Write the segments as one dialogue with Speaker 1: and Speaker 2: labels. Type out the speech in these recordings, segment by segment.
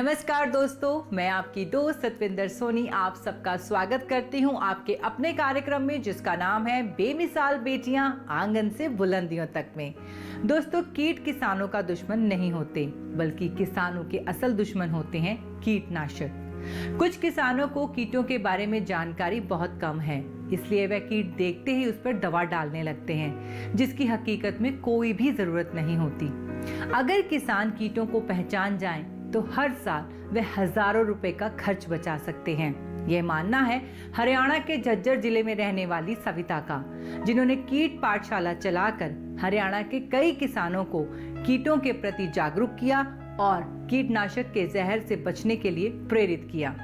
Speaker 1: नमस्कार दोस्तों, मैं आपकी दोस्त सतविंदर सोनी आप सबका स्वागत करती हूं आपके अपने कार्यक्रम में जिसका नाम है बेमिसाल बेटियां आंगन से बुलंदियों तक में। दोस्तों, कीट किसानों का दुश्मन नहीं होते बल्कि किसानों के असल दुश्मन होते हैं कीटनाशक। कुछ किसानों को कीटों के बारे में जानकारी बहुत कम है, इसलिए वह कीट देखते ही उस पर दवा डालने लगते हैं जिसकी हकीकत में कोई भी जरूरत नहीं होती। अगर किसान कीटों को पहचान जाएं तो हर साल वे हजारों रुपए का खर्च बचा सकते हैं। यह मानना है हरियाणा के झज्जर जिले में रहने वाली सविता का, जिन्होंने कीट पाठशाला चलाकर हरियाणा के कई किसानों को कीटों के प्रति जागरूक किया और कीटनाशक के जहर से बचने के लिए प्रेरित किया।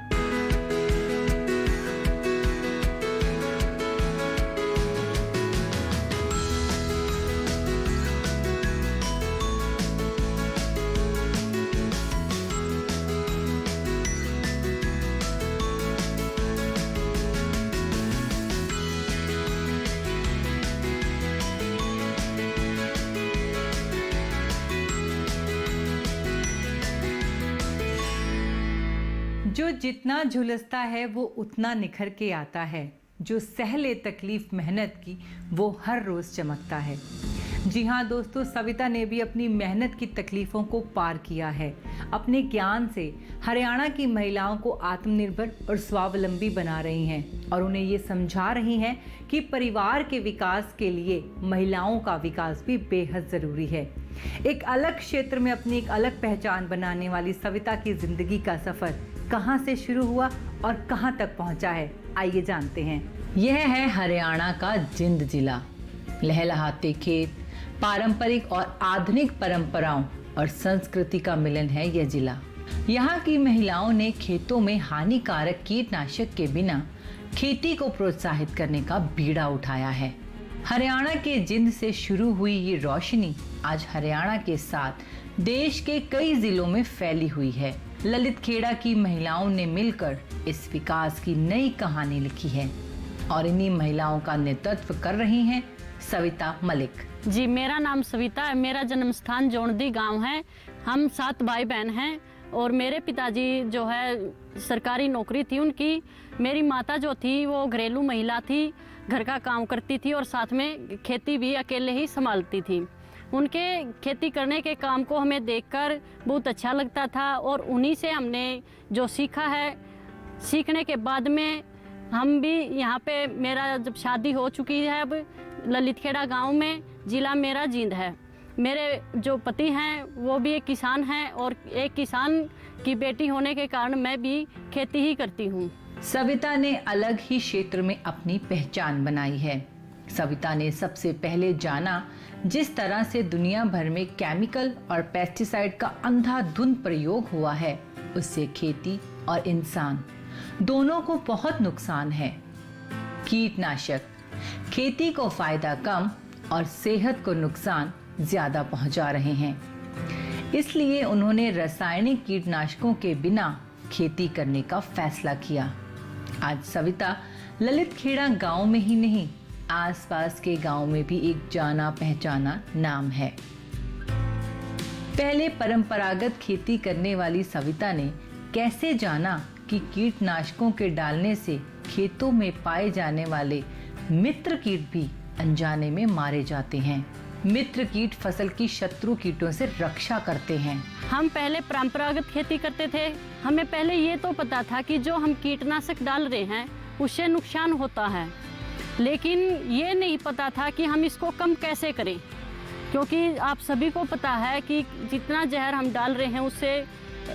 Speaker 1: जो जितना झुलसता है वो उतना निखर के आता है, जो सह ले तकलीफ मेहनत की वो हर रोज चमकता है। जी हाँ दोस्तों, सविता ने भी अपनी मेहनत की तकलीफों को पार किया है। अपने ज्ञान से हरियाणा की महिलाओं को आत्मनिर्भर और स्वावलंबी बना रही हैं और उन्हें ये समझा रही हैं कि परिवार के विकास के लिए महिलाओं का विकास भी बेहद ज़रूरी है। एक अलग क्षेत्र में अपनी एक अलग पहचान बनाने वाली सविता की जिंदगी का सफ़र कहां से शुरू हुआ और कहां तक पहुंचा है, आइए जानते हैं। यह है हरियाणा का जिंद जिला। लहलहाते खेत, पारंपरिक और आधुनिक परंपराओं और संस्कृति का मिलन है यह जिला। यहाँ की महिलाओं ने खेतों में हानिकारक कीटनाशक के बिना खेती को प्रोत्साहित करने का बीड़ा उठाया है। हरियाणा के जिंद से शुरू हुई ये रोशनी आज हरियाणा के साथ देश के कई जिलों में फैली हुई है। ललित खेड़ा की महिलाओं ने मिलकर इस विकास की नई कहानी लिखी है और इन्हीं महिलाओं का नेतृत्व कर रही हैं सविता मलिक
Speaker 2: जी। मेरा नाम सविता है, मेरा जन्म स्थान जोंडी गांव है। हम 7 भाई बहन हैं और मेरे पिताजी जो है सरकारी नौकरी थी उनकी। मेरी माता जो थी वो घरेलू महिला थी, घर का काम करती थी और साथ में खेती भी अकेले ही संभालती थी। उनके खेती करने के काम को हमें देखकर बहुत अच्छा लगता था और उन्हीं से हमने जो सीखा है, सीखने के बाद में हम भी यहाँ पे, मेरा जब शादी हो चुकी है अब ललित खेड़ा गाँव में, जिला मेरा जींद है। मेरे जो पति हैं वो भी एक किसान हैं और एक किसान की बेटी होने के कारण मैं भी खेती ही करती हूँ।
Speaker 1: सविता ने अलग ही क्षेत्र में अपनी पहचान बनाई है। सविता ने सबसे पहले जाना जिस तरह से दुनिया भर में केमिकल और पेस्टिसाइड का अंधाधुंध प्रयोग हुआ है, उससे खेती और इंसान दोनों को बहुत नुकसान है। कीटनाशक खेती को फायदा कम और सेहत को नुकसान ज्यादा पहुंचा रहे हैं, इसलिए उन्होंने रासायनिक कीटनाशकों के बिना खेती करने का फैसला किया। आज सविता ललित खेड़ा गांव में ही नहीं, आसपास के गांव में भी एक जाना पहचाना नाम है। पहले परंपरागत खेती करने वाली सविता ने कैसे जाना कि कीटनाशकों के डालने से खेतों में पाए जाने वाले मित्र कीट भी अनजाने में मारे जाते हैं। मित्र कीट फसल की शत्रु कीटों से रक्षा करते हैं।
Speaker 2: हम पहले परंपरागत खेती करते थे, हमें पहले ये तो पता था कि जो हम कीटनाशक डाल रहे हैं उससे नुकसान होता है, लेकिन ये नहीं पता था कि हम इसको कम कैसे करें, क्योंकि आप सभी को पता है कि जितना जहर हम डाल रहे हैं उससे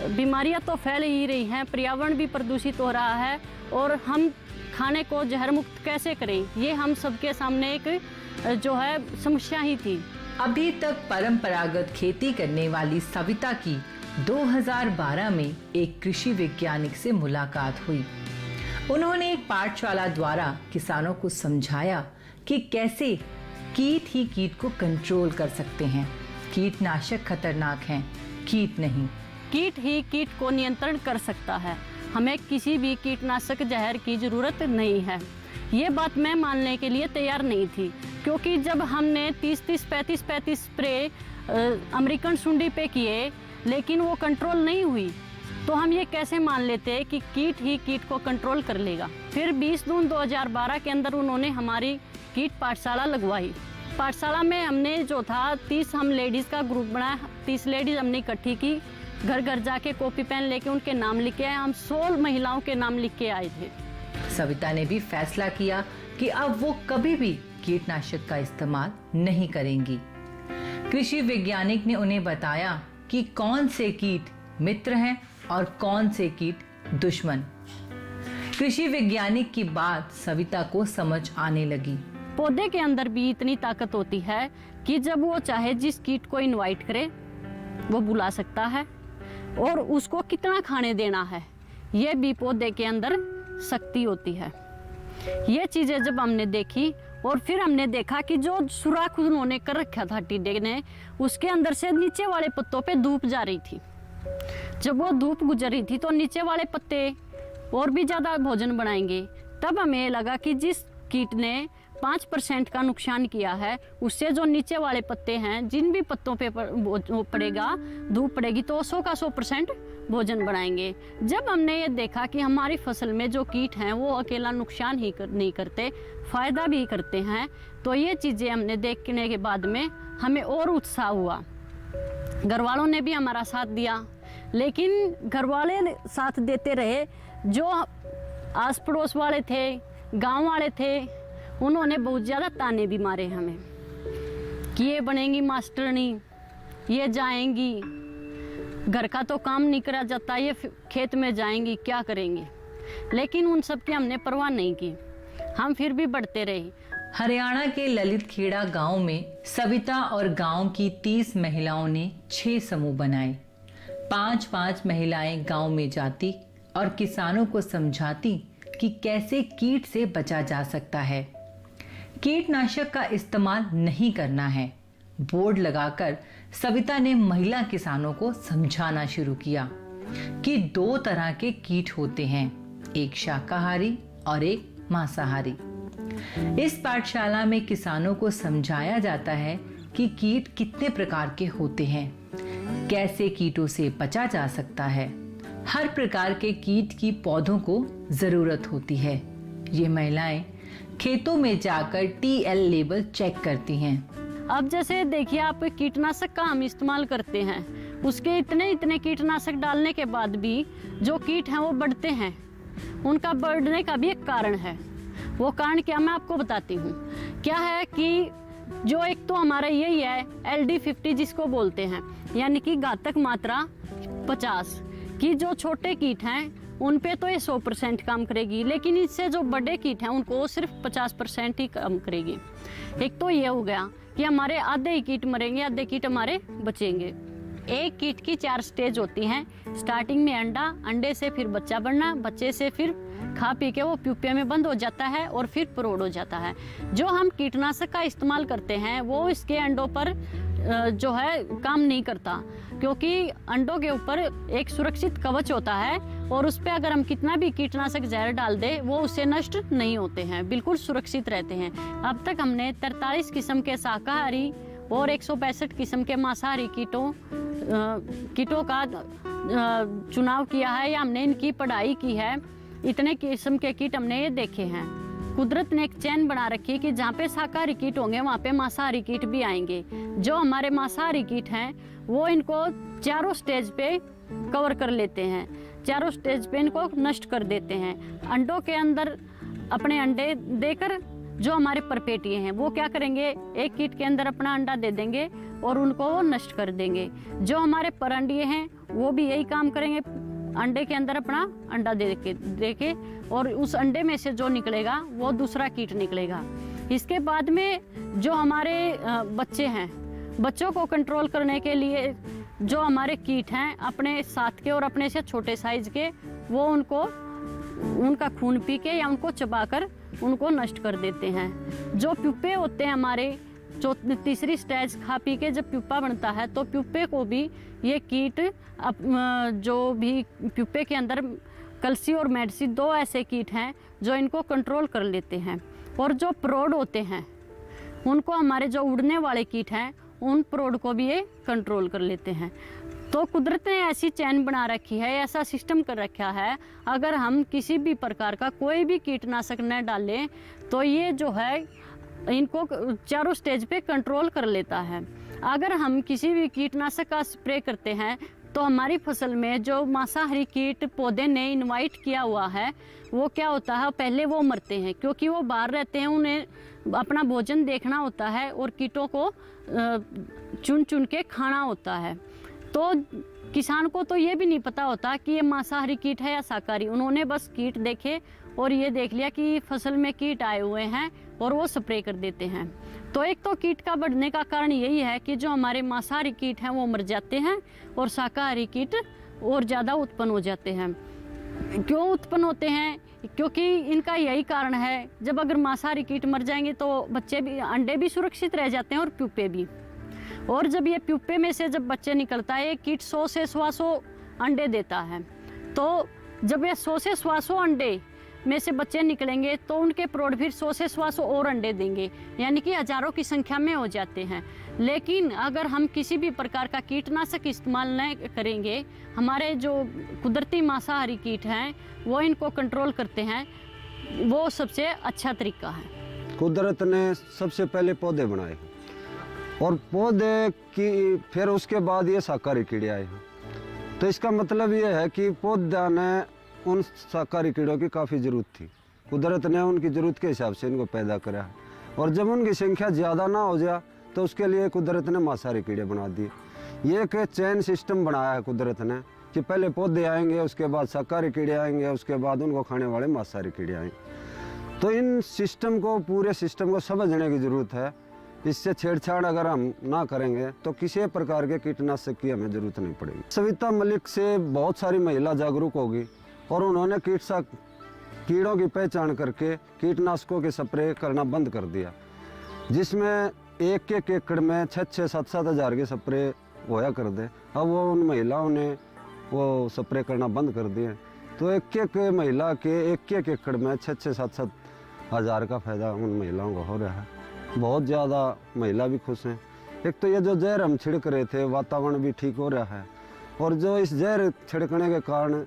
Speaker 2: बीमारियां तो फैल ही रही हैं, पर्यावरण भी प्रदूषित हो रहा है और हम खाने को जहर मुक्त कैसे करें, ये हम सबके सामने एक जो है समस्या ही थी।
Speaker 1: अभी तक परंपरागत खेती करने वाली सविता की 2012 में एक कृषि वैज्ञानिक से मुलाकात हुई। उन्होंने एक पाठशाला द्वारा किसानों को समझाया कि कैसे कीट ही कीट को कंट्रोल कर सकते हैं। कीटनाशक खतरनाक हैं, कीट नहीं।
Speaker 2: कीट ही कीट को नियंत्रण कर सकता है, हमें किसी भी कीटनाशक जहर की जरूरत नहीं है। ये बात मैं मानने के लिए तैयार नहीं थी, क्योंकि जब हमने 30-30, 35-35 स्प्रे अमेरिकन सुंडी पे किए लेकिन वो कंट्रोल नहीं हुई। तो हम ये कैसे मान लेते हैं कि कीट ही कीट को कंट्रोल कर लेगा। फिर 20 जून 2012 के अंदर उन्होंने हमारी कीट पाठशाला लगवाई। पाठशाला में हमने जो था 30 हम लेडीज़ का ग्रुप बनाया, 30 लेडीज़ हमने इकट्ठी की, घर घर जाके कॉपी पेन लेके उनके नाम लिख के आए। हम 16 महिलाओं के नाम लिख के आए थे।
Speaker 1: सविता ने भी फैसला किया कि अब वो कभी भी कीटनाशक का इस्तेमाल नहीं करेंगी। कृषि वैज्ञानिक ने उन्हें बताया कि कौन से कीट मित्र हैं और कौन से कीट दुश्मन। कृषि वैज्ञानिक की बात सविता को समझ आने लगी।
Speaker 2: पौधे के अंदर भी इतनी ताकत होती है कि जब वो चाहे जिस कीट को इनवाइट करे वो बुला सकता है, और उसको कितना खाने देना है ये भी पौधे के अंदर शक्ति होती है। ये चीज़ें जब हमने देखी और फिर हमने देखा कि जो सुराख उन्होंने कर रखा था टिड्डे ने, उसके अंदर से नीचे वाले पत्तों पे धूप जा रही थी। जब वो धूप गुजर रही थी तो नीचे वाले पत्ते और भी ज़्यादा भोजन बनाएंगे। तब हमें लगा कि जिस कीट ने 5% का नुकसान किया है, उससे जो नीचे वाले पत्ते हैं, जिन भी पत्तों पे पड़ेगा धूप पड़ेगी तो 100 का 100% भोजन बनाएंगे। जब हमने ये देखा कि हमारी फसल में जो कीट हैं वो अकेला नुकसान ही नहीं करते, फ़ायदा भी करते हैं, तो ये चीज़ें हमने देखने के बाद में हमें और उत्साह हुआ। घर वालों ने भी हमारा साथ दिया, लेकिन घर वाले साथ देते रहे, जो आस पड़ोस वाले थे, गांव वाले थे, उन्होंने बहुत ज़्यादा ताने भी मारे हमें कि ये बनेंगी मास्टरनी, ये जाएंगी, घर का तो काम नहीं करा जाता, ये खेत में जाएंगी क्या करेंगे। लेकिन उन सब की हमने परवाह नहीं की, हम फिर भी बढ़ते रहे।
Speaker 1: हरियाणा के ललित खेड़ा गांव में सविता और गांव की 30 महिलाओं ने 6 समूह बनाए। 5-5 महिलाएं गांव में जाती और किसानों को समझाती कि कैसे कीट से बचा जा सकता है। कीटनाशक का इस्तेमाल नहीं करना है। बोर्ड लगाकर सविता ने महिला किसानों को समझाना शुरू किया कि 2 तरह के कीट होते हैं, एक शाकाहारी और एक मांसाहारी। इस पाठशाला में किसानों को समझाया जाता है कि कीट कितने प्रकार के होते हैं, कैसे कीटों से बचा जा सकता है। हर प्रकार के कीट की पौधों को जरूरत होती है। ये महिलाएं खेतों में जाकर TL लेबल चेक करती हैं।
Speaker 2: अब जैसे देखिए आप, कीटनाशक का हम इस्तेमाल करते हैं, उसके इतने कीटनाशक डालने के बाद भी जो कीट हैं वो बढ़ते हैं। उनका बढ़ने का भी एक कारण है। वो कारण क्या, मैं आपको बताती हूँ। क्या है कि जो एक तो हमारा यही है LD50 जिसको बोलते हैं, यानी कि घातक मात्रा 50 की। जो छोटे कीट हैं उन पे तो ये 100% काम करेगी, लेकिन इससे जो बड़े कीट हैं उनको सिर्फ 50% ही काम करेगी। एक तो ये हो गया कि हमारे आधे ही कीट मरेंगे, आधे कीट हमारे बचेंगे। एक कीट की 4 स्टेज होती हैं। स्टार्टिंग में अंडा, अंडे से फिर बच्चा बनना, बच्चे से फिर खा पी के वो प्यूपे में बंद हो जाता है और फिर प्रौढ़ हो जाता है। जो हम कीटनाशक का इस्तेमाल करते हैं वो इसके अंडों पर जो है काम नहीं करता, क्योंकि अंडों के ऊपर एक सुरक्षित कवच होता है और उस पर अगर हम कितना भी कीटनाशक जहर डाल दे वो उससे नष्ट नहीं होते हैं, बिल्कुल सुरक्षित रहते हैं। अब तक हमने 43 किस्म के शाकाहारी और 165 किस्म के मांसाहारी कीटों का चुनाव किया है, या हमने इनकी पढ़ाई की है। इतने किस्म के कीट हमने ये देखे हैं। कुदरत ने एक चैन बना रखी है कि जहाँ पे शाकाहारी कीट होंगे वहाँ पे मांसाहारी कीट भी आएंगे। जो हमारे मांसाहारी कीट हैं वो इनको चारों स्टेज पे कवर कर लेते हैं, चारों स्टेज पे इनको नष्ट कर देते हैं। अंडों के अंदर अपने अंडे देकर जो हमारे परपेटिए हैं वो क्या करेंगे, एक कीट के अंदर अपना अंडा दे देंगे और उनको वो नष्ट कर देंगे। जो हमारे परंडिये हैं वो भी यही काम करेंगे, अंडे के अंदर अपना अंडा दे के और उस अंडे में से जो निकलेगा वो दूसरा कीट निकलेगा। इसके बाद में जो हमारे बच्चे हैं, बच्चों को कंट्रोल करने के लिए जो हमारे कीट हैं अपने साथ के और अपने से छोटे साइज के, वो उनका खून पी के या उनको चबाकर उनको नष्ट कर देते हैं। जो प्यूपे होते हैं हमारे, जो तीसरी स्टेज खा पी के जब प्यूपा बनता है तो प्यूपे को भी ये कीट जो भी प्यूपे के अंदर कलसी और मेडसी 2 ऐसे कीट हैं जो इनको कंट्रोल कर लेते हैं। और जो प्रौढ़ होते हैं उनको हमारे जो उड़ने वाले कीट हैं उन प्रौढ़ को भी ये कंट्रोल कर लेते हैं। तो कुदरत ने ऐसी चैन बना रखी है, ऐसा सिस्टम कर रखा है, अगर हम किसी भी प्रकार का कोई भी कीटनाशक न डालें तो ये जो है इनको चारों स्टेज पे कंट्रोल कर लेता है। अगर हम किसी भी कीटनाशक का स्प्रे करते हैं तो हमारी फसल में जो मांसाहारी कीट पौधे ने इनवाइट किया हुआ है वो क्या होता है, पहले वो मरते हैं, क्योंकि वो बाहर रहते हैं, उन्हें अपना भोजन देखना होता है और कीटों को चुन चुन के खाना होता है। तो किसान को तो ये भी नहीं पता होता कि ये मांसाहारी कीट है या शाकाहारी, उन्होंने बस कीट देखे और ये देख लिया कि फसल में कीट आए हुए हैं और वो स्प्रे कर देते हैं। तो एक तो कीट का बढ़ने का कारण यही है कि जो हमारे मांसाहारी कीट हैं वो मर जाते हैं और शाकाहारी कीट और ज़्यादा उत्पन्न हो जाते हैं। क्यों उत्पन्न होते हैं? क्योंकि इनका यही कारण है, जब अगर मांसाहारी कीट मर जाएंगे तो बच्चे भी, अंडे भी सुरक्षित रह जाते हैं और प्यूपे भी। और जब ये प्यूपे में से जब बच्चे निकलता है, कीट 100 से 100 अंडे देता है। तो जब ये 100 से 100 अंडे में से बच्चे निकलेंगे तो उनके प्रौढ़ फिर 100 से 100 और अंडे देंगे, यानी कि हजारों की संख्या में हो जाते हैं। लेकिन अगर हम किसी भी प्रकार का कीटनाशक इस्तेमाल न करेंगे, हमारे जो कुदरती मांसाहारी कीट हैं वो इनको कंट्रोल करते हैं, वो सबसे अच्छा तरीका है।
Speaker 3: कुदरत ने सबसे पहले पौधे बनाए और पौधे की फिर उसके बाद ये शाकाहारी कीड़े आए हैं। तो इसका मतलब ये है कि पौधा ने उन शाकाहारी कीड़ों की काफ़ी ज़रूरत थी, कुदरत ने उनकी ज़रूरत के हिसाब से इनको पैदा करा है। और जब उनकी संख्या ज़्यादा ना हो जाए तो उसके लिए कुदरत ने मांसाहारी कीड़े बना दिए। ये एक चैन सिस्टम बनाया है कुदरत ने कि पहले पौधे आएंगे, उसके बाद शाकाहारी कीड़े आएंगे, उसके बाद उनको खाने वाले मांसाहारी कीड़े आएंगे। तो इन सिस्टम को, पूरे सिस्टम को समझने की ज़रूरत है। इससे छेड़छाड़ अगर हम ना करेंगे तो किसी प्रकार के कीटनाशक की हमें ज़रूरत नहीं पड़ेगी। सविता मलिक से बहुत सारी महिला जागरूक होगी और उन्होंने कीड़ों की पहचान करके कीटनाशकों के स्प्रे करना बंद कर दिया, जिसमें एक एकड़ में 6-7 हज़ार के स्प्रे होया कर दे। अब वो उन महिलाओं ने वो स्प्रे करना बंद कर दिए। तो एक महिला के एक एकड़ में 6-7 हज़ार का फ़ायदा उन महिलाओं को हो रहा है। बहुत ज़्यादा महिला भी खुश हैं। एक तो ये जो जहर हम छिड़क रहे थे, वातावरण भी ठीक हो रहा है, और जो इस जहर छिड़कने के कारण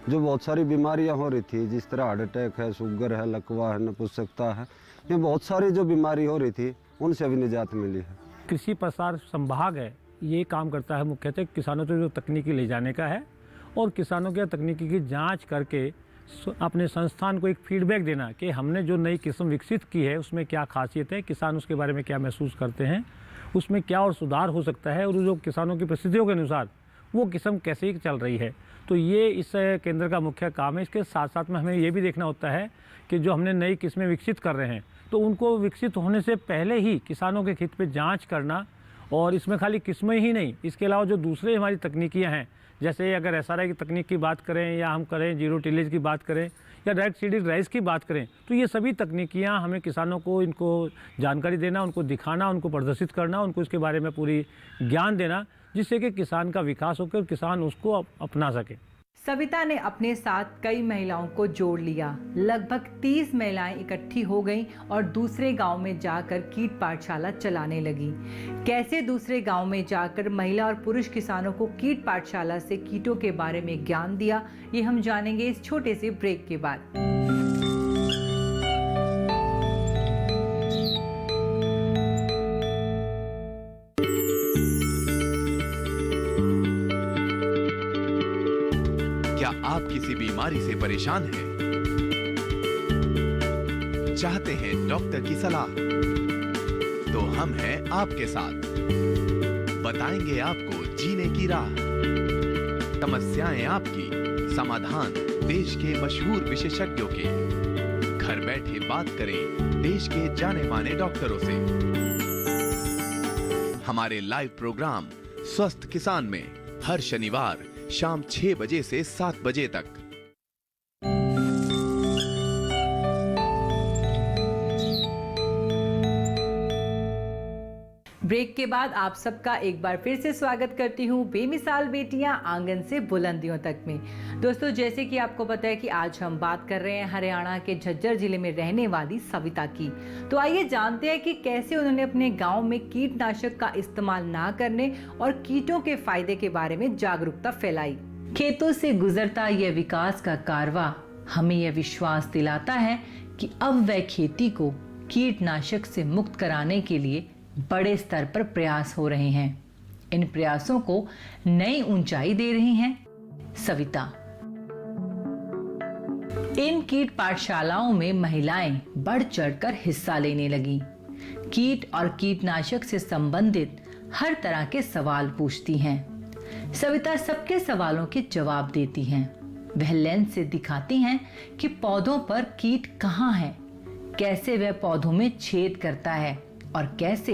Speaker 3: जो बहुत सारी बीमारियां हो रही थी, जिस तरह हार्ट अटैक है, शुगर है, लकवा है, नपुंसकता है, ये बहुत सारी जो बीमारी हो रही थी उनसे भी निजात मिली है।
Speaker 4: कृषि प्रसार संभाग है, ये काम करता है मुख्यतः किसानों को जो तकनीकी ले जाने का है और किसानों के तकनीकी की जांच करके अपने संस्थान को एक फीडबैक देना कि हमने जो नई किस्म विकसित की है उसमें क्या खासियत है, किसान उसके बारे में क्या महसूस करते हैं, उसमें क्या और सुधार हो सकता है, और जो किसानों की परिस्थितियों के अनुसार वो किस्म कैसे चल रही है। तो ये इस केंद्र का मुख्य काम है। इसके साथ साथ में हमें ये भी देखना होता है कि जो हमने नई किस्में विकसित कर रहे हैं तो उनको विकसित होने से पहले ही किसानों के खेत पे जांच करना, और इसमें खाली किस्में ही नहीं, इसके अलावा जो दूसरे हमारी तकनीकियाँ हैं, जैसे अगर SRI की तकनीक की बात करें या हम करें जीरो टिलेज की बात करें या डायरेक्ट सीडेड राइस की बात करें, तो ये सभी तकनीकियाँ हमें किसानों को इनको जानकारी देना, उनको दिखाना, उनको प्रदर्शित करना, उनको इसके बारे में पूरी ज्ञान देना, जिससे कि किसान का विकास होकर किसान उसको अपना सके।
Speaker 1: सविता ने अपने साथ कई महिलाओं को जोड़ लिया। लगभग 30 महिलाएं इकट्ठी हो गईं और दूसरे गांव में जाकर कीट पाठशाला चलाने लगी। कैसे दूसरे गांव में जाकर महिला और पुरुष किसानों को कीट पाठशाला से कीटों के बारे में ज्ञान दिया, ये हम जानेंगे इस छोटे से ब्रेक के बाद।
Speaker 5: क्या आप किसी बीमारी से परेशान हैं? चाहते हैं डॉक्टर की सलाह? तो हम हैं आपके साथ, बताएंगे आपको जीने की राह। समस्याएं आपकी, समाधान देश के मशहूर विशेषज्ञों के। घर बैठे बात करें देश के जाने माने डॉक्टरों से। हमारे लाइव प्रोग्राम स्वस्थ किसान में हर शनिवार शाम 6 बजे से 7 बजे तक।
Speaker 1: ब्रेक के बाद आप सबका एक बार फिर से स्वागत करती हूँ बेमिसाल बेटियां आंगन से बुलंदियों तक में। दोस्तों, जैसे कि आपको पता है कि आज हम बात कर रहे हैं हरियाणा के झज्जर जिले में रहने वाली सविता की। तो आइए जानते हैं कि कैसे उन्होंने अपने गांव में कीटनाशक का इस्तेमाल ना करने और कीटों के फायदे के बारे में जागरूकता फैलाई। खेतों से गुजरता यह विकास का कारवां हमें यह विश्वास दिलाता है कि अब वह खेती को कीटनाशक से मुक्त कराने के लिए बड़े स्तर पर प्रयास हो रहे हैं। इन प्रयासों को नई ऊंचाई दे रही हैं सविता। इन कीट पाठशालाओं में महिलाएं बढ़ चढ़कर हिस्सा लेने लगी। कीट और कीटनाशक से संबंधित हर तरह के सवाल पूछती हैं। सविता सबके सवालों के जवाब देती हैं। वह लेंस से दिखाती हैं कि पौधों पर कीट कहाँ है, कैसे वह पौधों में छेद करता है और कैसे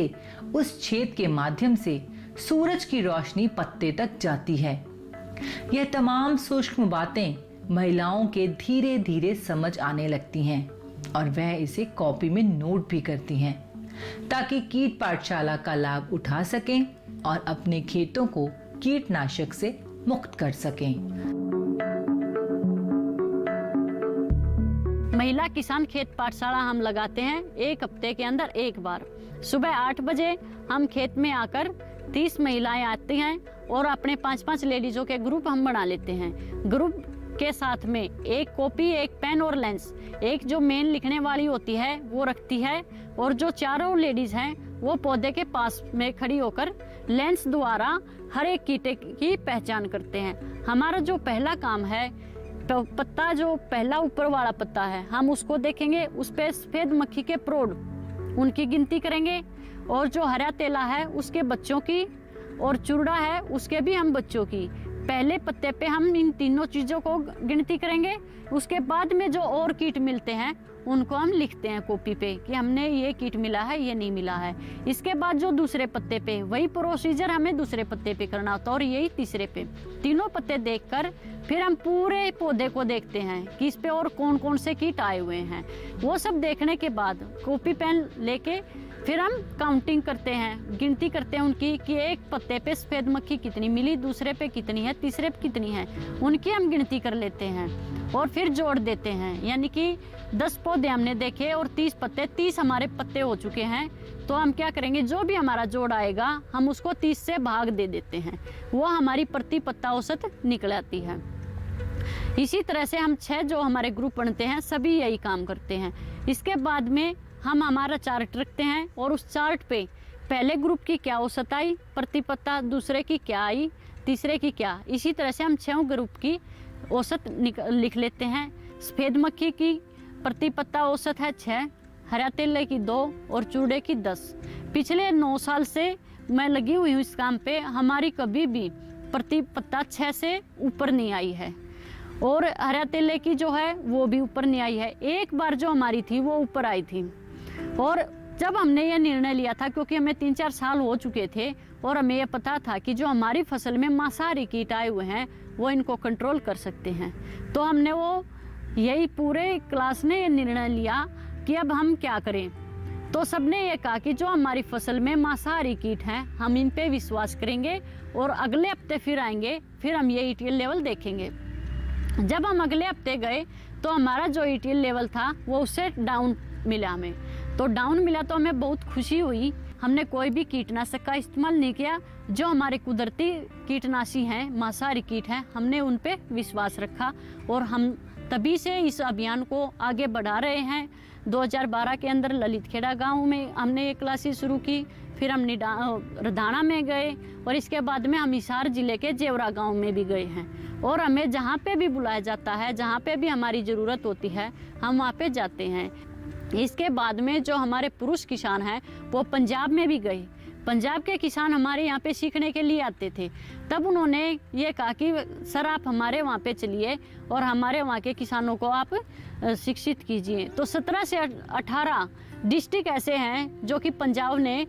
Speaker 1: उस छेद के माध्यम से सूरज की रोशनी पत्ते तक जाती है। यह तमाम सूक्ष्म बातें महिलाओं के धीरे धीरे समझ आने लगती हैं और वह इसे कॉपी में नोट भी करती हैं ताकि कीट पाठशाला का लाभ उठा सकें और अपने खेतों को कीटनाशक से मुक्त कर सकें।
Speaker 2: महिला किसान खेत पाठशाला हम लगाते हैं एक हफ्ते के अंदर एक बार। सुबह 8 बजे हम खेत में आकर 30 महिलाएं आती हैं और अपने 5-5 लेडीजों के ग्रुप हम बना लेते हैं। ग्रुप के साथ में एक कॉपी, एक पेन और लेंस, एक जो मेन लिखने वाली होती है वो रखती है और जो चारों लेडीज हैं वो पौधे के पास में खड़ी होकर लेंस द्वारा हर एक कीटे की पहचान करते हैं। हमारा जो पहला काम है, तो पत्ता जो पहला ऊपर वाला पत्ता है हम उसको देखेंगे, उस पे सफेद मक्खी के प्रोड उनकी गिनती करेंगे और जो हरा तेला है उसके बच्चों की और चुरड़ा है उसके भी हम बच्चों की। पहले पत्ते पे हम इन तीनों चीज़ों को गिनती करेंगे। उसके बाद में जो और कीट मिलते हैं उनको हम लिखते हैं कॉपी पे कि हमने ये कीट मिला है, ये नहीं मिला है। इसके बाद जो दूसरे पत्ते पे वही प्रोसीजर हमें दूसरे पत्ते पे करना होता है और यही तीसरे पे। तीनों पत्ते देखकर फिर हम पूरे पौधे को देखते हैं कि इस पे और कौन कौन से कीट आए हुए हैं। वो सब देखने के बाद कॉपी पेन लेके फिर हम काउंटिंग करते हैं, गिनती करते हैं उनकी कि एक पत्ते पे सफेद मक्खी कितनी मिली, दूसरे पे कितनी है, तीसरे पे कितनी है, उनकी हम गिनती कर लेते हैं और फिर जोड़ देते हैं। यानी कि 10 पौधे हमने देखे और 30 पत्ते, 30 हमारे पत्ते हो चुके हैं। तो हम क्या करेंगे, जो भी हमारा जोड़ आएगा हम उसको 30 से भाग दे देते हैं, वो हमारी प्रति पत्ता औसत निकल आती है। इसी तरह से हम 6 जो हमारे ग्रुप बनते हैं सभी यही काम करते हैं। इसके बाद में हम हमारा चार्ट रखते हैं और उस चार्ट पे पहले ग्रुप की क्या औसत आई प्रति पत्ता, दूसरे की क्या आई, तीसरे की क्या, इसी तरह से हम 6 ग्रुप की औसत लिख लेते हैं। सफ़ेद मक्खी की प्रति पत्ता औसत है 6, हरा तेले की 2 और चूड़े की 10। पिछले 9 साल से मैं लगी हुई हूँ इस काम पे, हमारी कभी भी प्रति पत्ता 6 से ऊपर नहीं आई है और हरा तेले की जो है वो भी ऊपर नहीं आई है। एक बार जो हमारी थी वो ऊपर आई थी। और जब हमने ये निर्णय लिया था, क्योंकि हमें 3-4 साल हो चुके थे और हमें ये पता था कि जो हमारी फसल में मांसाहारी कीट आए हुए हैं वो इनको कंट्रोल कर सकते हैं, तो हमने वो यही पूरे क्लास ने ये निर्णय लिया कि अब हम क्या करें। तो सबने ये कहा कि जो हमारी फसल में मांसाहारी कीट हैं हम इन पे विश्वास करेंगे और अगले हफ्ते फिर आएंगे, फिर हम ये ETL लेवल देखेंगे। जब हम अगले हफ्ते गए तो हमारा जो ETL लेवल था वो उससे डाउन मिला हमें। तो डाउन मिला तो हमें बहुत खुशी हुई। हमने कोई भी कीटनाशक का इस्तेमाल नहीं किया। जो हमारे कुदरती कीटनाशी हैं, मांसाहारी कीट हैं, हमने उन पे विश्वास रखा और हम तभी से इस अभियान को आगे बढ़ा रहे हैं। 2012 के अंदर ललितखेड़ा गांव में हमने ये क्लासेस शुरू की, फिर हम रधाना में गए और इसके बाद में हम हिसार जिले के जेवरा गांव में भी गए हैं। और हमें जहाँ पे भी बुलाया जाता है, जहाँ पे भी हमारी ज़रूरत होती है, हम वहाँ पे जाते हैं। इसके बाद में जो हमारे पुरुष किसान हैं वो पंजाब में भी गए। पंजाब के किसान हमारे यहाँ पे सीखने के लिए आते थे। तब उन्होंने ये कहा कि सर आप हमारे वहाँ पे चलिए और हमारे वहाँ के किसानों को आप शिक्षित कीजिए। तो 17 से 18 डिस्ट्रिक्ट ऐसे हैं जो कि पंजाब ने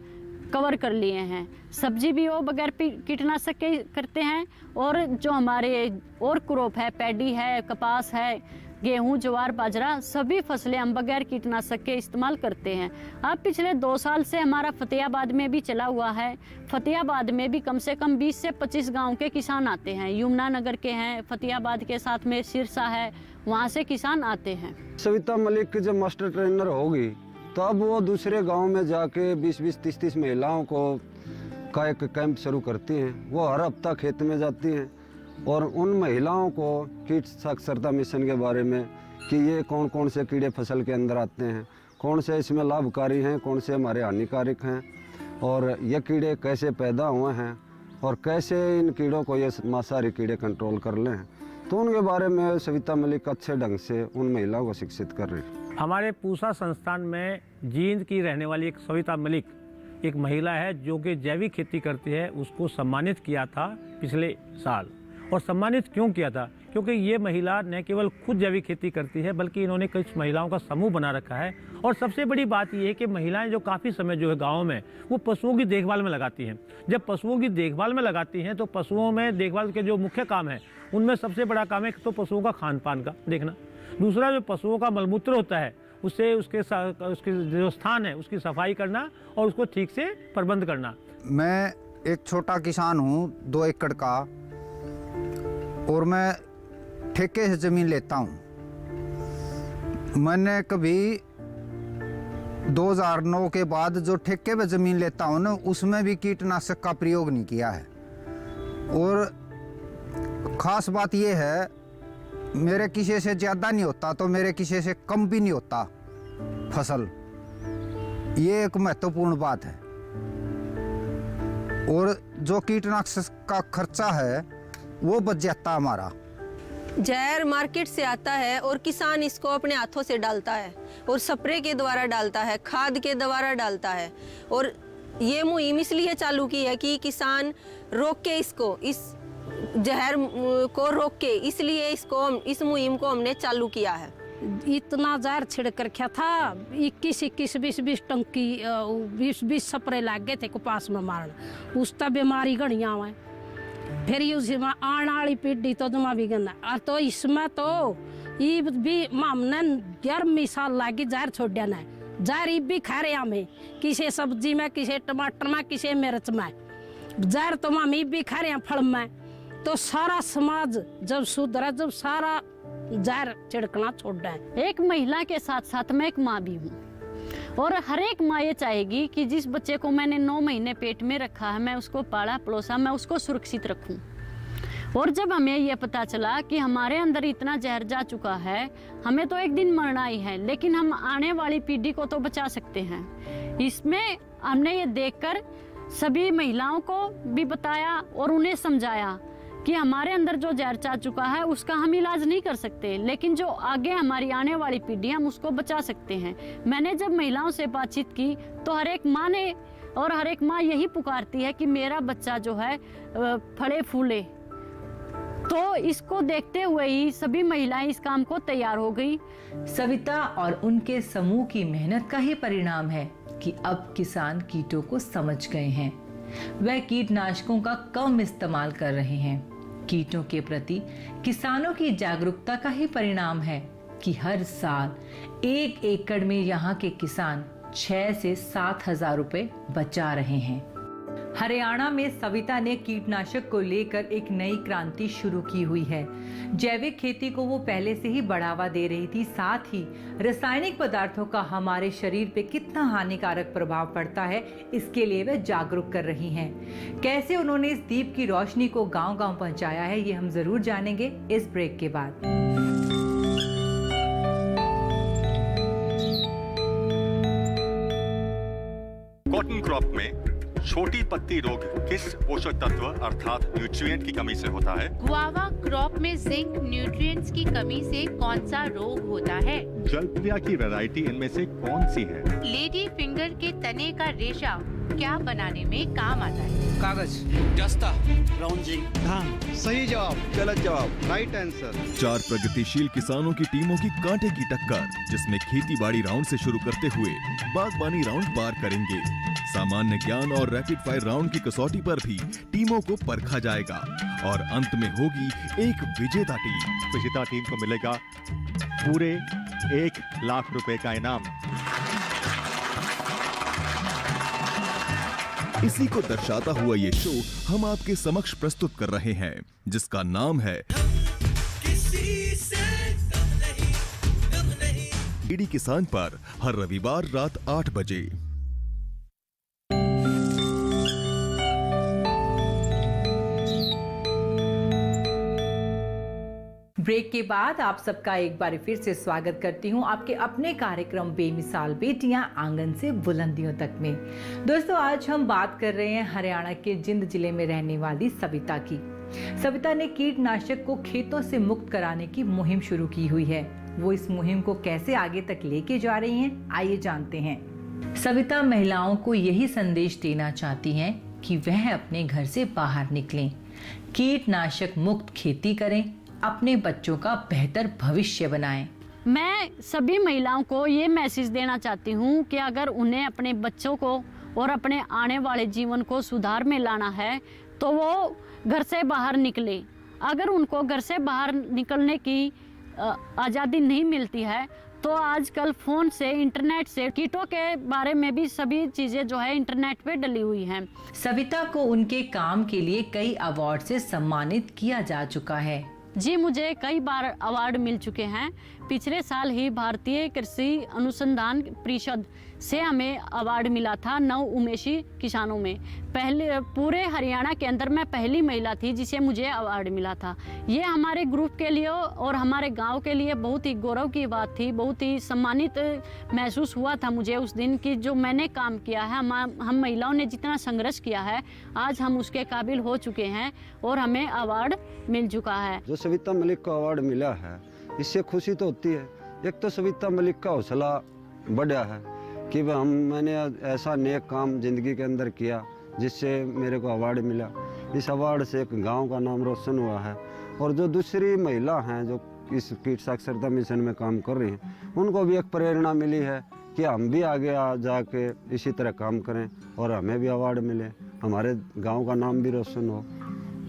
Speaker 2: कवर कर लिए हैं। सब्जी भी वो बगैर कीटनाशक के करते हैं और जो हमारे और क्रॉप है, पैडी है, कपास है, गेहूं, ज्वार, बाजरा सभी फसलें हम बगैर कीटनाशक के इस्तेमाल करते हैं। अब पिछले 2 साल से हमारा फतेहाबाद में भी चला हुआ है। फतेहाबाद में भी कम से कम 20 से 25 गांव के किसान आते हैं। यमुनानगर के हैं, फतेहाबाद के साथ में सिरसा है, वहाँ से किसान आते हैं।
Speaker 3: सविता मलिक जब मास्टर ट्रेनर होगी तो अब वो दूसरे गांव में जाके 20-20, 30-30 महिलाओं को का एक कैंप शुरू करती हैं। वो हर हफ्ता खेत में जाती हैं और उन महिलाओं को कीट साक्षरता मिशन के बारे में कि ये कौन कौन से कीड़े फसल के अंदर आते हैं, कौन से इसमें लाभकारी हैं, कौन से हमारे हानिकारक हैं, और ये कीड़े कैसे पैदा हुए हैं और कैसे इन कीड़ों को ये मांसाहारी कीड़े कंट्रोल कर लें, तो उनके बारे में सविता मलिक अच्छे ढंग से उन महिलाओं को शिक्षित कर रही है।
Speaker 4: हमारे पूसा संस्थान में जींद की रहने वाली एक सविता मलिक एक महिला है जो कि जैविक खेती करती है। उसको सम्मानित किया था पिछले साल। और सम्मानित क्यों किया था? क्योंकि ये महिला न केवल खुद जैविक खेती करती है बल्कि इन्होंने कुछ महिलाओं का समूह बना रखा है। और सबसे बड़ी बात ये है कि महिलाएं जो काफ़ी समय जो है गाँव में वो पशुओं की देखभाल में लगाती हैं। जब पशुओं की देखभाल में लगाती हैं तो पशुओं में देखभाल के जो मुख्य काम है उनमें सबसे बड़ा काम है एक तो पशुओं का खान पान का देखना, दूसरा जो पशुओं का मलमूत्र होता है उससे उसके जो स्थान है उसकी सफाई करना और उसको ठीक से प्रबंध करना।
Speaker 6: मैं एक छोटा किसान हूँ 2 एकड़ का, और मैं ठेके से ज़मीन लेता हूँ। मैंने कभी 2009 के बाद जो ठेके पे ज़मीन लेता हूँ ना, उसमें भी कीटनाशक का प्रयोग नहीं किया है। और ख़ास बात ये है, मेरे किसी से ज़्यादा नहीं होता तो मेरे किसी से कम भी नहीं होता फसल। ये एक महत्वपूर्ण बात है। और जो कीटनाशक का खर्चा है वो बच जाता हमारा।
Speaker 7: जहर मार्केट से आता है और किसान इसको अपने हाथों से डालता है और स्प्रे के द्वारा डालता है, खाद के द्वारा डालता है। और ये मुहिम इसलिए चालू की है कि किसान रोक के इसको, इस जहर को रोक के, इसलिए इस मुहिम को हमने चालू किया है।
Speaker 8: इतना जहर छिड़क रखा था, 21 20 टंकी 20 स्प्रे लग गए थे कपास में मारना। उसका बीमारी घड़िया हुआ। फिर उसमें आने वाली पीढ़ी तो जमा भी गंदा। और तो इसमें तो ये भी हमने 11 साल लगी जहर छोड़ देना है। जहर भी खा रहे हमें, किसी सब्जी में, किसी टमाटर में, किसी मिर्च में। जहर तो हम भी खा रहे हैं फल में। तो सारा समाज जब सुधरा, जब सारा जहर छिड़कना छोड़ दें।
Speaker 2: एक महिला के साथ साथ मैं एक माँ भी हूँ और हर एक माँ ये चाहेगी कि जिस बच्चे को मैंने 9 महीने पेट में रखा है, मैं उसको पाला पलोसा, मैं उसको सुरक्षित रखूं। और जब हमें ये पता चला कि हमारे अंदर इतना जहर जा चुका है, हमें तो एक दिन मरना ही है, लेकिन हम आने वाली पीढ़ी को तो बचा सकते हैं। इसमें हमने ये देखकर सभी महिलाओं को भी बताया और उन्हें समझाया कि हमारे अंदर जो जहर जा चुका है उसका हम इलाज नहीं कर सकते, लेकिन जो आगे हमारी आने वाली पीढ़ी हम उसको बचा सकते हैं। मैंने जब महिलाओं से बातचीत की तो हर एक माँ ने और हर एक माँ यही पुकारती है कि मेरा बच्चा जो है फले फूले। तो इसको देखते हुए ही सभी महिलाएं इस काम को तैयार हो गई।
Speaker 1: सविता और उनके समूह की मेहनत का ही परिणाम है कि अब किसान कीटों को समझ गए हैं। वह कीटनाशकों का कम इस्तेमाल कर रहे हैं। कीटों के प्रति किसानों की जागरूकता का ही परिणाम है कि हर साल 1 एकड़ में यहाँ के किसान 6 से 7 हजार रुपए बचा रहे हैं। हरियाणा में सविता ने कीटनाशक को लेकर एक नई क्रांति शुरू की हुई है। जैविक खेती को वो पहले से ही बढ़ावा दे रही थी, साथ ही रासायनिक पदार्थों का हमारे शरीर पे कितना हानिकारक प्रभाव पड़ता है इसके लिए वे जागरूक कर रही हैं। कैसे उन्होंने इस दीप की रोशनी को गांव-गांव पहुंचाया है, ये हम जरूर जानेंगे इस ब्रेक के बाद।
Speaker 9: कॉटन क्रॉप में छोटी पत्ती रोग किस पोषक तत्व अर्थात न्यूट्रिएंट की कमी से होता है?
Speaker 10: गुआवा क्रॉप में जिंक न्यूट्रिएंट्स की कमी से कौन सा रोग होता है?
Speaker 9: जलप्रिया की वैरायटी इनमें से कौन सी है?
Speaker 10: लेडी फिंगर के तने का रेशा क्या बनाने में काम आता है?
Speaker 11: कागज, दस्ता, ब्राउजिंग, धान। सही जवाब, गलत जवाब, राइट आंसर।
Speaker 5: 4 प्रगतिशील किसानों की टीमों की कांटे की टक्कर, जिसमें खेती बाड़ी राउंड से शुरू करते हुए बागबानी राउंड पार करेंगे। सामान्य ज्ञान और रैपिड फायर राउंड की कसौटी पर भी टीमों को परखा जाएगा और अंत में होगी एक विजेता टीम।
Speaker 9: विजेता टीम को मिलेगा पूरे 1 लाख रुपए का इनाम।
Speaker 5: इसी को दर्शाता हुआ ये शो हम आपके समक्ष प्रस्तुत कर रहे हैं, जिसका नाम है डीडी किसान पर हर रविवार रात 8 बजे।
Speaker 1: ब्रेक के बाद आप सबका एक बार फिर से स्वागत करती हूं आपके अपने कार्यक्रम बेमिसाल बेटियां आंगन से बुलंदियों तक में। दोस्तों, आज हम बात कर रहे हैं हरियाणा के जिंद जिले में रहने वाली सविता की। सविता ने कीटनाशक को खेतों से मुक्त कराने की मुहिम शुरू की हुई है। वो इस मुहिम को कैसे आगे तक लेके जा रही हैं, आइए जानते हैं। सविता महिलाओं को यही संदेश देना चाहती हैं कि वह अपने घर से बाहर निकलें, कीटनाशक मुक्त खेती करें, अपने बच्चों का बेहतर भविष्य बनाएं।
Speaker 2: मैं सभी महिलाओं को ये मैसेज देना चाहती हूँ कि अगर उन्हें अपने बच्चों को और अपने आने वाले जीवन को सुधार में लाना है तो वो घर से बाहर निकले। अगर उनको घर से बाहर निकलने की आज़ादी नहीं मिलती है तो आजकल फ़ोन से, इंटरनेट से कीटों के बारे में भी सभी चीज़ें जो है इंटरनेट पे डली हुई हैं।
Speaker 1: सविता को उनके काम के लिए कई अवार्ड से सम्मानित किया जा चुका है।
Speaker 2: जी, मुझे कई बार अवार्ड मिल चुके हैं। पिछले साल ही भारतीय कृषि अनुसंधान परिषद से हमें अवार्ड मिला था 9 उमेशी किसानों में। पहले पूरे हरियाणा के अंदर मैं पहली महिला थी जिसे मुझे अवार्ड मिला था। ये हमारे ग्रुप के लिए और हमारे गांव के लिए बहुत ही गौरव की बात थी। बहुत ही सम्मानित महसूस हुआ था मुझे उस दिन कि जो मैंने काम किया है, हम महिलाओं ने जितना संघर्ष किया है, आज हम उसके काबिल हो चुके हैं और हमें अवार्ड मिल चुका है।
Speaker 3: जो सविता मलिक को अवार्ड मिला है, इससे खुशी तो होती है। एक तो सविता मलिक का हौसला बढ़ा है कि मैंने ऐसा नेक काम जिंदगी के अंदर किया जिससे मेरे को अवार्ड मिला। इस अवार्ड से एक गांव का नाम रोशन हुआ है। और जो दूसरी महिला हैं जो इस कीट साक्षरता मिशन में काम कर रही हैं, उनको भी एक प्रेरणा मिली है कि हम भी आगे जाके इसी तरह काम करें और हमें भी अवार्ड मिले, हमारे गाँव का नाम भी रोशन हो।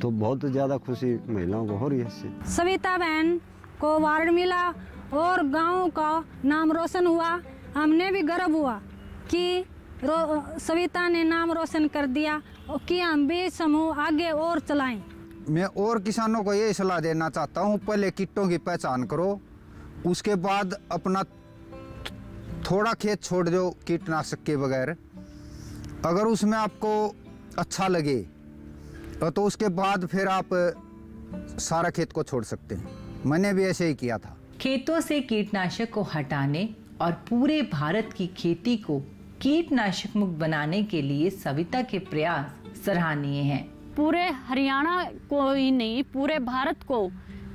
Speaker 3: तो बहुत ज़्यादा खुशी महिलाओं को हो रही है इससे।
Speaker 8: सविता बहन को अवार्ड मिला और गांव का नाम रोशन हुआ। हमने भी गर्व हुआ कि सविता ने नाम रोशन कर दिया कि हम भी समूह आगे और चलाएं।
Speaker 6: मैं और किसानों को ये सलाह देना चाहता हूँ, पहले कीटों की पहचान करो, उसके बाद अपना थोड़ा खेत छोड़ दो कीटनाशक के बगैर। अगर उसमें आपको अच्छा लगे तो उसके बाद फिर आप सारा खेत को छोड़ सकते हैं। मैंने भी ऐसे ही किया था।
Speaker 1: खेतों से कीटनाशक को हटाने और पूरे भारत की खेती को कीटनाशक मुक्त बनाने के लिए सविता के प्रयास सराहनीय हैं।
Speaker 2: पूरे हरियाणा को ही नहीं, पूरे भारत को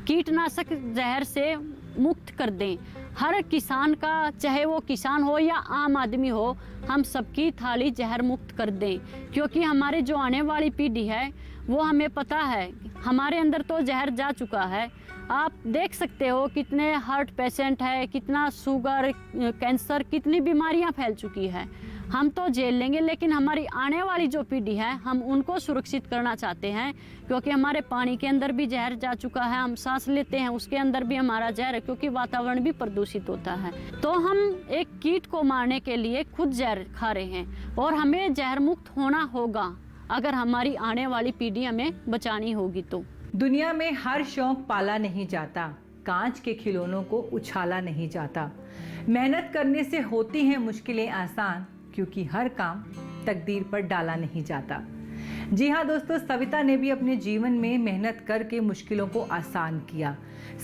Speaker 2: कीटनाशक जहर से मुक्त कर दें। हर किसान का, चाहे वो किसान हो या आम आदमी हो, हम सबकी थाली जहर मुक्त कर दें। क्योंकि हमारे जो आने वाली पीढ़ी है वो हमें पता है, हमारे अंदर तो जहर जा चुका है। आप देख सकते हो कितने हार्ट पेशेंट है, कितना शुगर, कैंसर, कितनी बीमारियां फैल चुकी है। हम तो झेल लेंगे, लेकिन हमारी आने वाली जो पीढ़ी है हम उनको सुरक्षित करना चाहते हैं। क्योंकि हमारे पानी के अंदर भी जहर जा चुका है, हम सांस लेते हैं उसके अंदर भी हमारा जहर है, क्योंकि वातावरण भी प्रदूषित होता है। तो हम एक कीट को मारने के लिए खुद जहर खा रहे हैं और हमें जहर मुक्त होना होगा अगर हमारी आने वाली पीढ़ी हमें बचानी होगी तो।
Speaker 1: दुनिया में हर शौक पाला नहीं जाता, कांच के खिलौनों को उछाला नहीं जाता। मेहनत करने से होती हैं मुश्किलें आसान, क्योंकि हर काम तकदीर पर डाला नहीं जाता। जी हाँ दोस्तों, सविता ने भी अपने जीवन में मेहनत करके मुश्किलों को आसान किया।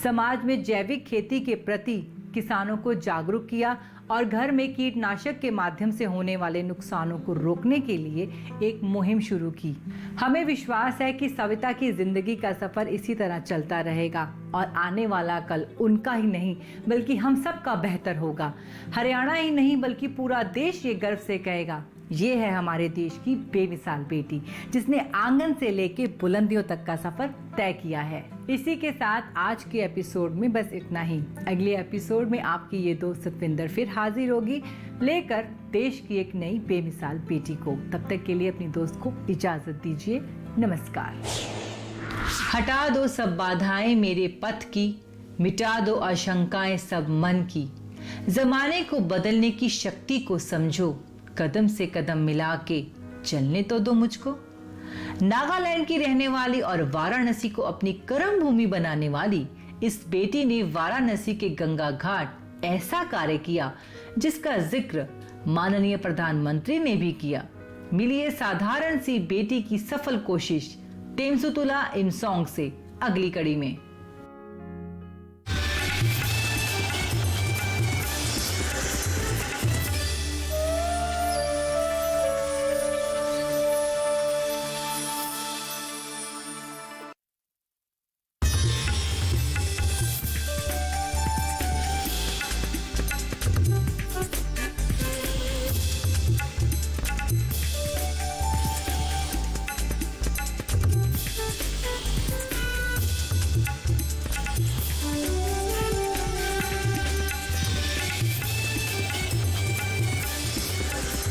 Speaker 1: समाज में जैविक खेती के प्रति किसानों को जागरूक किया और घर में कीटनाशक के माध्यम से होने वाले नुकसानों को रोकने के लिए एक मुहिम शुरू की। हमें विश्वास है कि सविता की जिंदगी का सफर इसी तरह चलता रहेगा और आने वाला कल उनका ही नहीं बल्कि हम सब का बेहतर होगा। हरियाणा ही नहीं बल्कि पूरा देश ये गर्व से कहेगा, ये है हमारे देश की बेमिसाल बेटी जिसने आंगन से लेके बुलंदियों तक का सफर तय किया है। इसी के साथ आज के एपिसोड में बस इतना ही। अगले एपिसोड में आपकी ये दोस्त सतविंदर फिर हाजिर होगी लेकर देश की एक नई बेमिसाल बेटी को। तब तक के लिए अपनी दोस्त को इजाजत दीजिए। नमस्कार। हटा दो सब बाधाएं मेरे पथ की, मिटा दो आशंकाएं सब मन की, जमाने को बदलने की शक्ति को समझो, कदम से कदम मिला के चलने तो दो मुझको। नागालैंड की रहने वाली और वाराणसी को अपनी कर्म भूमि बनाने वाली इस बेटी ने वाराणसी के गंगा घाट ऐसा कार्य किया जिसका जिक्र माननीय प्रधानमंत्री ने भी किया। मिलिए साधारण सी बेटी की सफल कोशिश टेमसुतुला इमसोंग से अगली कड़ी में।